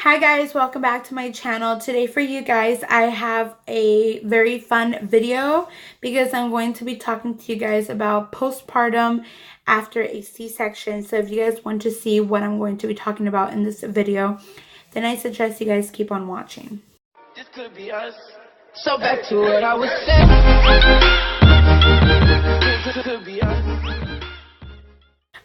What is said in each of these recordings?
Hi guys, welcome back to my channel. Today for you guys, I have a very fun video because I'm going to be talking to you guys about postpartum after a C-section. So if you guys want to see what I'm going to be talking about in this video, then I suggest you guys keep on watching. This could be us. So back to what I was saying. This could be us.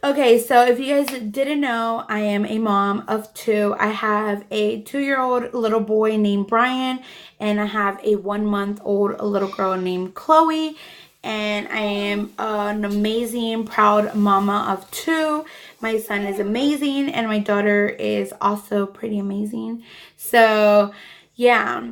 Okay, so if you guys didn't know, I am a mom of two. I have a 2-year-old little boy named Brian, and I have a 1-month-old little girl named Chloe. And I am an amazing, proud mama of two. My son is amazing, and my daughter is also pretty amazing. So, yeah.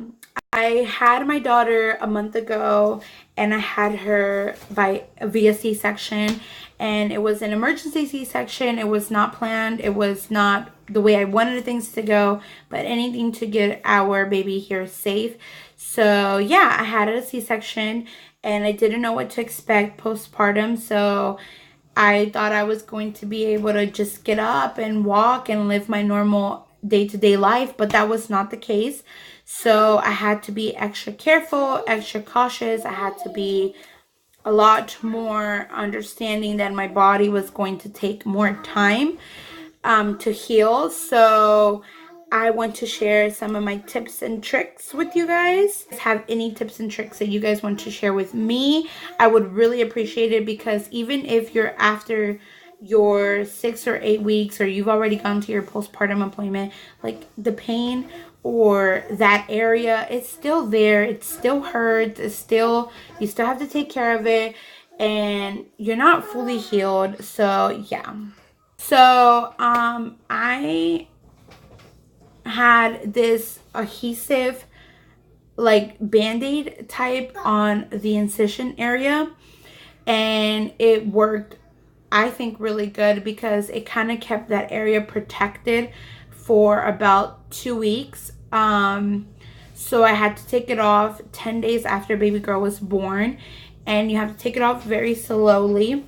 I had my daughter a month ago, and I had her via C-section, and it was an emergency C-section. It was not planned. It was not the way I wanted things to go, but anything to get our baby here safe. So yeah, I had a C-section, and I didn't know what to expect postpartum. So I thought I was going to be able to just get up and walk and live my normal day-to-day life, but that was not the case. So I had to be extra careful, extra cautious. I had to be a lot more understanding that my body was going to take more time to heal. So I want to share some of my tips and tricks with you guys. If you have any tips and tricks that you guys want to share with me, I would really appreciate it, because even if you're after your 6 or 8 weeks, or you've already gone to your postpartum appointment, like the pain or that area, it's still there. It still hurts. It's still, you still have to take care of it, and you're not fully healed. So yeah. So I had this adhesive like band-aid type on the incision area, and it worked, I think, really good, because it kind of kept that area protected for about 2 weeks. So I had to take it off 10 days after baby girl was born, and you have to take it off very slowly.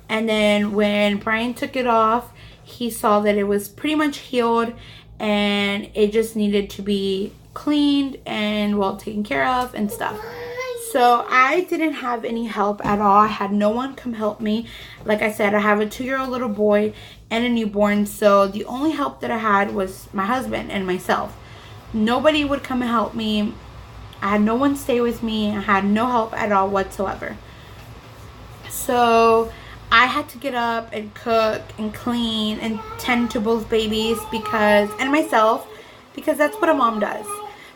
And then when Brian took it off, he saw that it was pretty much healed, and it just needed to be cleaned and well taken care of and stuff. So I didn't have any help at all. I had no one come help me. Like I said, I have a 2-year-old little boy and a newborn. So the only help that I had was my husband and myself. Nobody would come and help me. I had no one stay with me. I had no help at all whatsoever. So I had to get up and cook and clean and tend to both babies and myself, because that's what a mom does.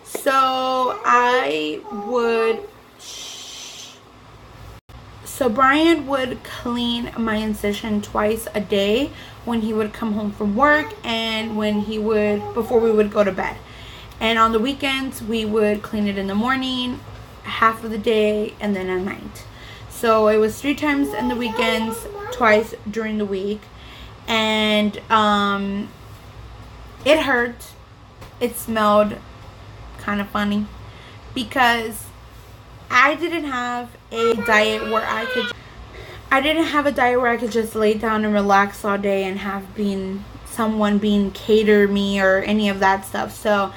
So Brian would clean my incision twice a day when he would come home from work, and before we would go to bed. And on the weekends, we would clean it in the morning, half of the day, and then at night. So it was 3 times in the weekends, twice during the week. And it hurt. It smelled kind of funny, because I didn't have a diet where I could just lay down and relax all day and have someone cater me or any of that stuff. So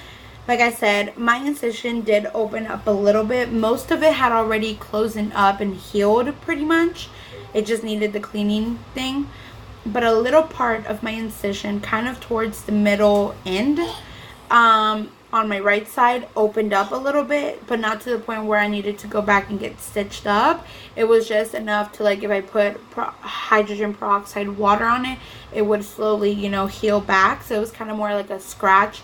like I said, my incision did open up a little bit. Most of it had already closed up and healed pretty much. It just needed the cleaning thing. But a little part of my incision, kind of towards the middle end, on my right side, opened up a little bit, but not to the point where I needed to go back and get stitched up. It was just enough to, like, if I put hydrogen peroxide water on it, it would slowly, heal back. So it was kind of more like a scratch,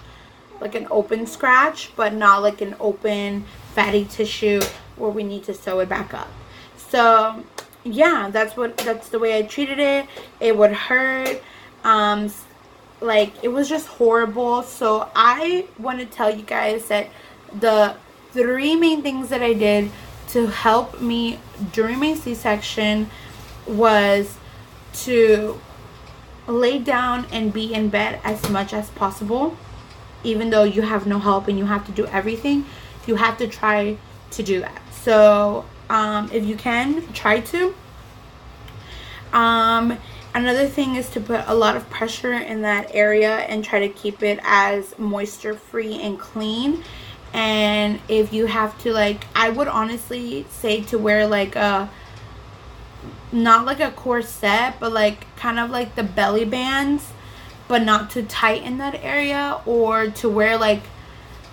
like an open scratch, but not like an open fatty tissue where we need to sew it back up. So yeah, that's the way I treated it. It would hurt. Like, it was just horrible. So I want to tell you guys that the 3 main things that I did to help me during my C-section was to lay down and be in bed as much as possible. Even though you have no help and you have to do everything, you have to try to do that. So if you can, try to. Another thing is to put a lot of pressure in that area and try to keep it as moisture free and clean. And if you have to, like, I would honestly say to wear like a, not like a corset, but like kind of like the belly bands, but not too tight in that area, or to wear like,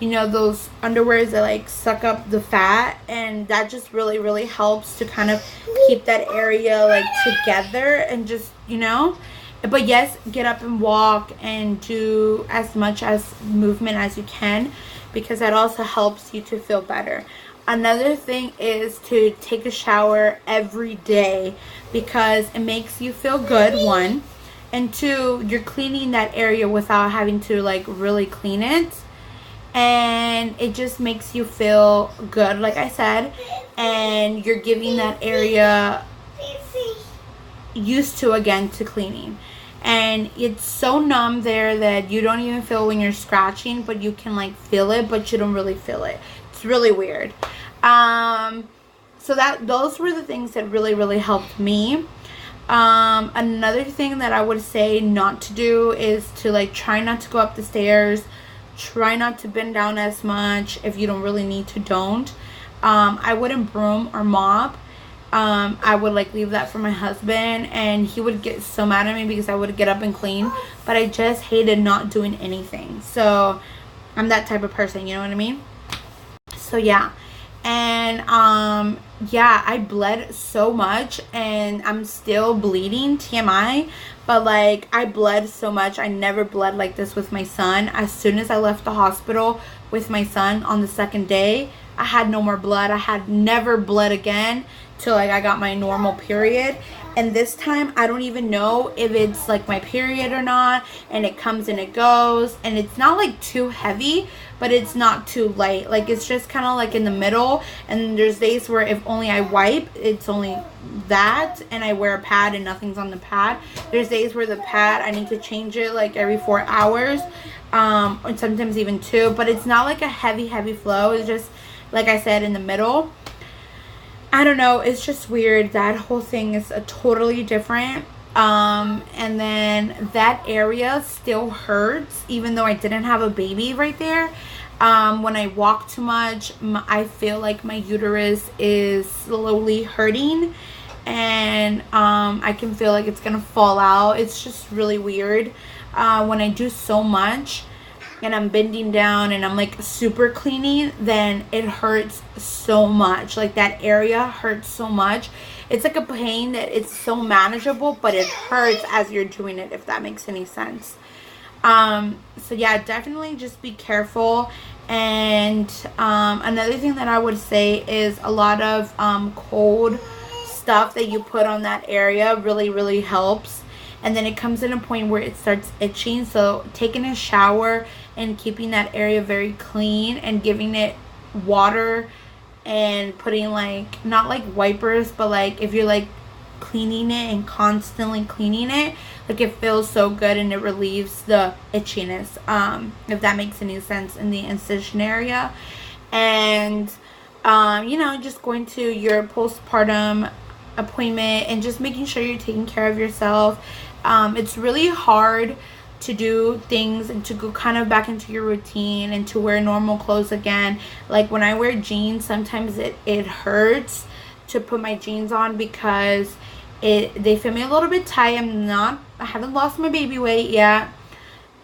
you know, those underwears that like suck up the fat, and that just really helps to kind of keep that area like together and just, you know. But yes, get up and walk and do as much as movement as you can, because that also helps you to feel better. Another thing is to take a shower every day, because it makes you feel good, one, and two, you're cleaning that area without having to like really clean it, and it just makes you feel good, like I said, and you're giving that area used to again to cleaning. And it's so numb there that you don't even feel when you're scratching, but you can like feel it, but you don't really feel it. It's really weird. So those were the things that really helped me. Another thing that I would say not to do is to like try not to go up the stairs. Try not to bend down as much. If you don't really need to, don't. I wouldn't broom or mop. I would like leave that for my husband, and he would get so mad at me because I would get up and clean, but I just hated not doing anything. So I'm that type of person, you know what I mean? So yeah. And yeah, I bled so much, and I'm still bleeding, TMI, but like I bled so much. I never bled like this with my son. As soon as I left the hospital with my son on the second day, I had no more blood. I had never bled again till like I got my normal period. And this time I don't even know if it's like my period or not, and it comes and it goes, and it's not like too heavy, but it's not too light. Like it's just kind of like in the middle. And there's days where if only I wipe, it's only that, and I wear a pad and nothing's on the pad. There's days where the pad, I need to change it like every 4 hours, and sometimes even 2, but it's not like a heavy flow. It's just, like I said, in the middle. I don't know, it's just weird. That whole thing is a totally different. And then that area still hurts even though I didn't have a baby right there. When I walk too much, I feel like my uterus is slowly hurting, and I can feel like it's gonna fall out. It's just really weird. When I do so much and I'm bending down and I'm like super cleaning, then it hurts so much. Like that area hurts so much. It's like a pain that it's so manageable, but it hurts as you're doing it, if that makes any sense. So yeah, definitely just be careful. And another thing that I would say is a lot of cold stuff that you put on that area really helps. And then it comes in a point where it starts itching. So taking a shower and keeping that area very clean and giving it water and putting like, not like wipers, but like if you're like cleaning it and constantly cleaning it, like it feels so good and it relieves the itchiness, if that makes any sense, in the incision area. And you know, just going to your postpartum appointment and just making sure you're taking care of yourself. It's really hard to do things and to go kind of back into your routine and to wear normal clothes again. Like when I wear jeans, sometimes it hurts to put my jeans on because they fit me a little bit tight. I haven't lost my baby weight yet,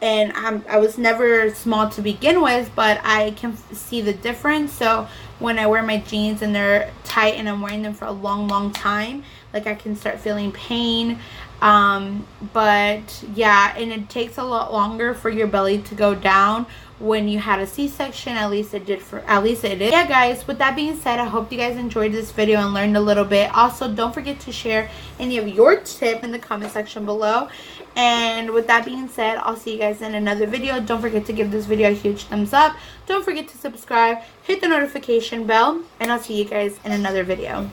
and I was never small to begin with, but I can see the difference. So when I wear my jeans and they're tight and I'm wearing them for a long time, like I can start feeling pain. But yeah, and it takes a lot longer for your belly to go down when you had a C-section. At least it did. Yeah guys, with that being said, I hope you guys enjoyed this video and learned a little bit. Also, don't forget to share any of your tips in the comment section below. And with that being said, I'll see you guys in another video. Don't forget to give this video a huge thumbs up. Don't forget to subscribe, hit the notification bell, and I'll see you guys in another video.